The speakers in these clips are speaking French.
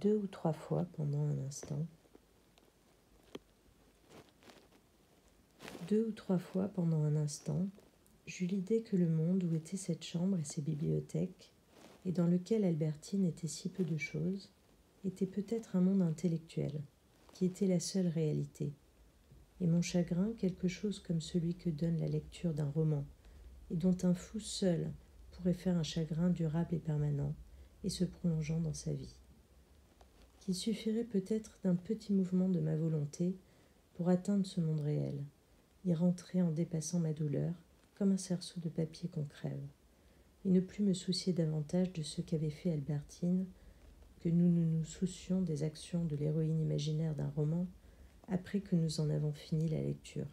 2 ou 3 fois pendant un instant. 2 ou 3 fois pendant un instant, j'eus l'idée que le monde où était cette chambre et ses bibliothèques, et dans lequel Albertine était si peu de choses, était peut-être un monde intellectuel, qui était la seule réalité, et mon chagrin quelque chose comme celui que donne la lecture d'un roman, et dont un fou seul pourrait faire un chagrin durable et permanent, et se prolongeant dans sa vie. Qu'il suffirait peut-être d'un petit mouvement de ma volonté pour atteindre ce monde réel, y rentrer en dépassant ma douleur, comme un cerceau de papier qu'on crève, et ne plus me soucier davantage de ce qu'avait fait Albertine, que nous nous soucions des actions de l'héroïne imaginaire d'un roman après que nous en avons fini la lecture.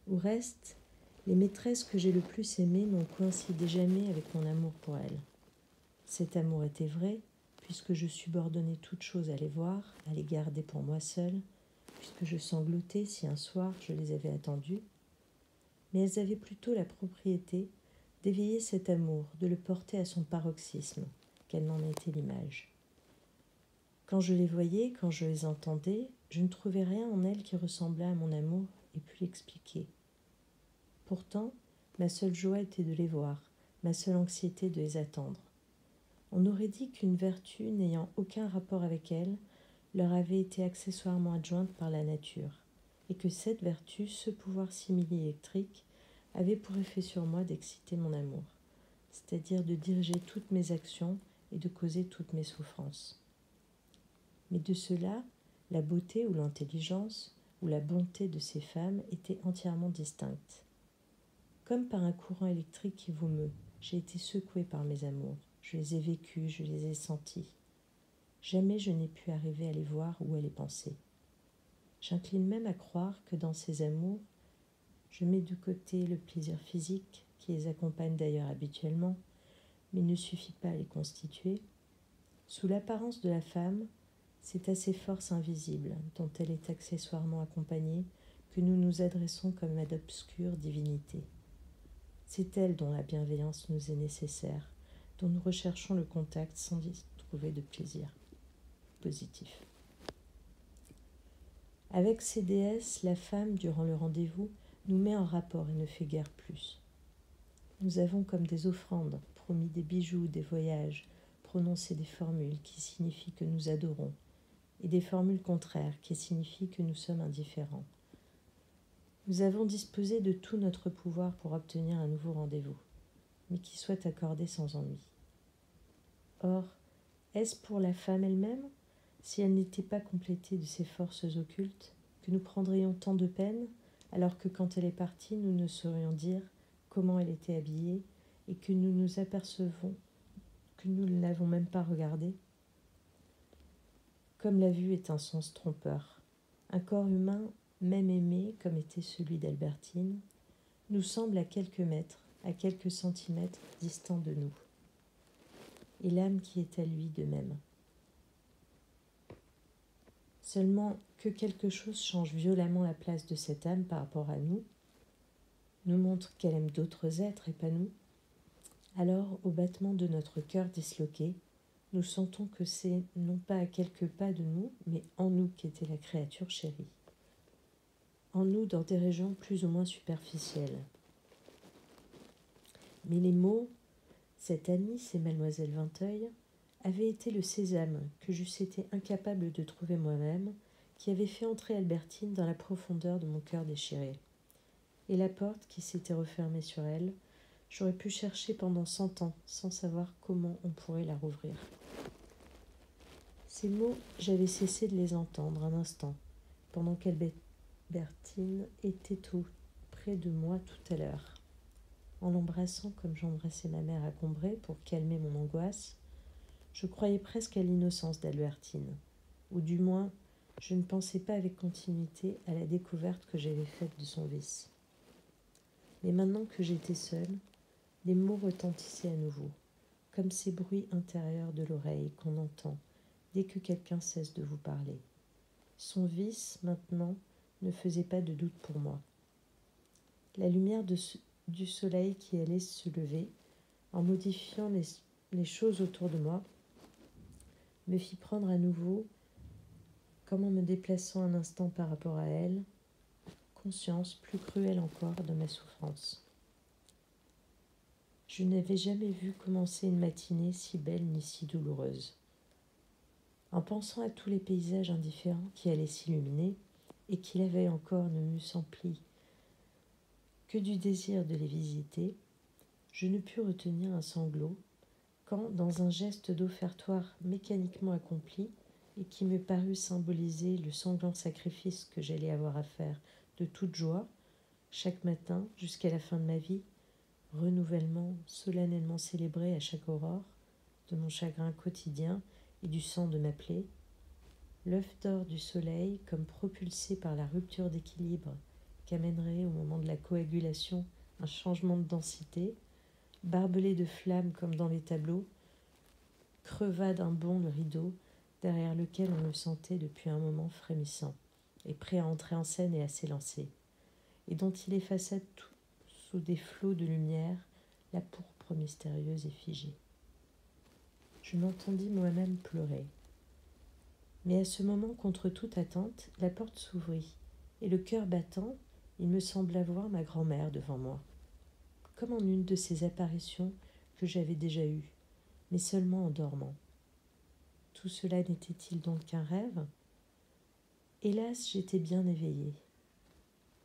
Au reste, les maîtresses que j'ai le plus aimées n'ont coïncidé jamais avec mon amour pour elles. Cet amour était vrai, puisque je subordonnais toute chose à les voir, à les garder pour moi seule, puisque je sanglotais si un soir je les avais attendues, mais elles avaient plutôt la propriété d'éveiller cet amour, de le porter à son paroxysme, qu'elle n'en était l'image. Quand je les voyais, quand je les entendais, je ne trouvais rien en elles qui ressemblât à mon amour et pût l'expliquer. Pourtant, ma seule joie était de les voir, ma seule anxiété de les attendre. On aurait dit qu'une vertu n'ayant aucun rapport avec elles leur avait été accessoirement adjointe par la nature, et que cette vertu, ce pouvoir simili-électrique, avait pour effet sur moi d'exciter mon amour, c'est-à-dire de diriger toutes mes actions et de causer toutes mes souffrances. Mais de cela, la beauté ou l'intelligence ou la bonté de ces femmes étaient entièrement distinctes. Comme par un courant électrique qui vous meut, j'ai été secouée par mes amours. Je les ai vécus, je les ai sentis. Jamais je n'ai pu arriver à les voir ou à les penser. J'incline même à croire que dans ces amours, je mets de côté le plaisir physique, qui les accompagne d'ailleurs habituellement, mais ne suffit pas à les constituer. Sous l'apparence de la femme, c'est à ces forces invisibles, dont elle est accessoirement accompagnée, que nous nous adressons comme à d'obscures divinités. C'est elle dont la bienveillance nous est nécessaire, dont nous recherchons le contact sans y trouver de plaisir positif. Avec ces déesses, la femme, durant le rendez-vous, nous met en rapport et ne fait guère plus. Nous avons comme des offrandes promis des bijoux, des voyages, prononcé des formules qui signifient que nous adorons, et des formules contraires qui signifient que nous sommes indifférents. Nous avons disposé de tout notre pouvoir pour obtenir un nouveau rendez-vous, mais qui soit accordé sans ennui. Or, est-ce pour la femme elle-même, si elle n'était pas complétée de ces forces occultes, que nous prendrions tant de peine, alors que quand elle est partie, nous ne saurions dire comment elle était habillée et que nous nous apercevons que nous ne l'avons même pas regardée? Comme la vue est un sens trompeur, un corps humain, même aimé comme était celui d'Albertine, nous semble à quelques mètres, à quelques centimètres distant de nous, et l'âme qui est à lui de même. Seulement que quelque chose change violemment la place de cette âme par rapport à nous, nous montre qu'elle aime d'autres êtres et pas nous. Alors, au battement de notre cœur disloqué, nous sentons que c'est non pas à quelques pas de nous, mais en nous qu'était la créature chérie. En nous dans des régions plus ou moins superficielles. Mais les mots, cette Anis et Mademoiselle Vinteuil, avaient été le sésame que j'eusse été incapable de trouver moi-même, qui avait fait entrer Albertine dans la profondeur de mon cœur déchiré. Et la porte qui s'était refermée sur elle, j'aurais pu chercher pendant 100 ans sans savoir comment on pourrait la rouvrir. Ces mots, j'avais cessé de les entendre un instant, pendant qu'Albertine était tout près de moi tout à l'heure. En l'embrassant comme j'embrassais ma mère à Combray pour calmer mon angoisse, je croyais presque à l'innocence d'Albertine, ou du moins, je ne pensais pas avec continuité à la découverte que j'avais faite de son vice. Mais maintenant que j'étais seule, les mots retentissaient à nouveau, comme ces bruits intérieurs de l'oreille qu'on entend dès que quelqu'un cesse de vous parler. Son vice, maintenant, ne faisait pas de doute pour moi. La lumière du soleil qui allait se lever, en modifiant les choses autour de moi, me fit prendre à nouveau, comme en me déplaçant un instant par rapport à elle, conscience plus cruelle encore de ma souffrance. Je n'avais jamais vu commencer une matinée si belle ni si douloureuse. En pensant à tous les paysages indifférents qui allaient s'illuminer et qui la veille encore ne m'eussent empli que du désir de les visiter, je ne pus retenir un sanglot quand, dans un geste d'offertoire mécaniquement accompli et qui me parut symboliser le sanglant sacrifice que j'allais avoir à faire de toute joie, chaque matin jusqu'à la fin de ma vie, renouvellement solennellement célébré à chaque aurore de mon chagrin quotidien et du sang de ma plaie, l'œuf d'or du soleil, comme propulsé par la rupture d'équilibre qu'amènerait au moment de la coagulation un changement de densité, barbelé de flammes comme dans les tableaux, creva d'un bond le rideau derrière lequel on me sentait depuis un moment frémissant et prêt à entrer en scène et à s'élancer, et dont il effaça tout sous des flots de lumière la pourpre mystérieuse et figée. Je m'entendis moi-même pleurer. Mais à ce moment, contre toute attente, la porte s'ouvrit, et le cœur battant, il me sembla voir ma grand-mère devant moi, comme en une de ces apparitions que j'avais déjà eues, mais seulement en dormant. Tout cela n'était-il donc qu'un rêve ? Hélas, j'étais bien éveillée.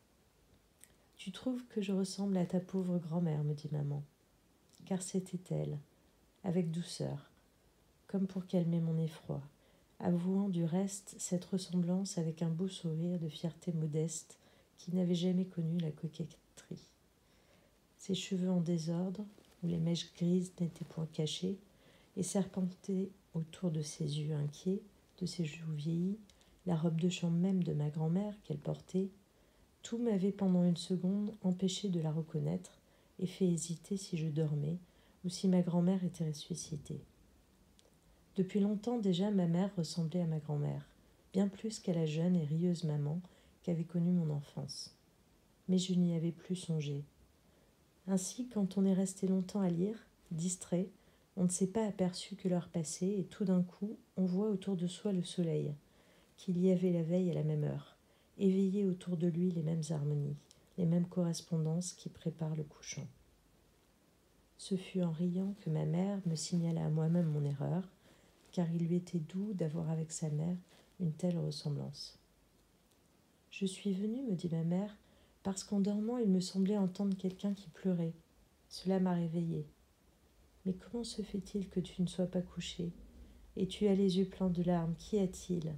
« Tu trouves que je ressemble à ta pauvre grand-mère, me dit maman, car c'était elle, avec douceur, comme pour calmer mon effroi, avouant du reste cette ressemblance avec un beau sourire de fierté modeste qui n'avait jamais connu la coquetterie. Ses cheveux en désordre, où les mèches grises n'étaient point cachées, et serpentaient autour de ses yeux inquiets, de ses joues vieillies, la robe de chambre même de ma grand-mère qu'elle portait, tout m'avait pendant une seconde empêché de la reconnaître et fait hésiter si je dormais ou si ma grand-mère était ressuscitée. Depuis longtemps déjà, ma mère ressemblait à ma grand-mère, bien plus qu'à la jeune et rieuse maman qu'avait connue mon enfance. Mais je n'y avais plus songé. Ainsi, quand on est resté longtemps à lire, distrait, on ne s'est pas aperçu que l'heure passait et tout d'un coup, on voit autour de soi le soleil, qu'il y avait la veille à la même heure, éveiller autour de lui les mêmes harmonies, les mêmes correspondances qui préparent le couchant. Ce fut en riant que ma mère me signala à moi-même mon erreur, car il lui était doux d'avoir avec sa mère une telle ressemblance. « Je suis venue, me dit ma mère, parce qu'en dormant il me semblait entendre quelqu'un qui pleurait. Cela m'a réveillée. Mais comment se fait-il que tu ne sois pas couchée ? Et tu as les yeux pleins de larmes, qu'y a-t-il ?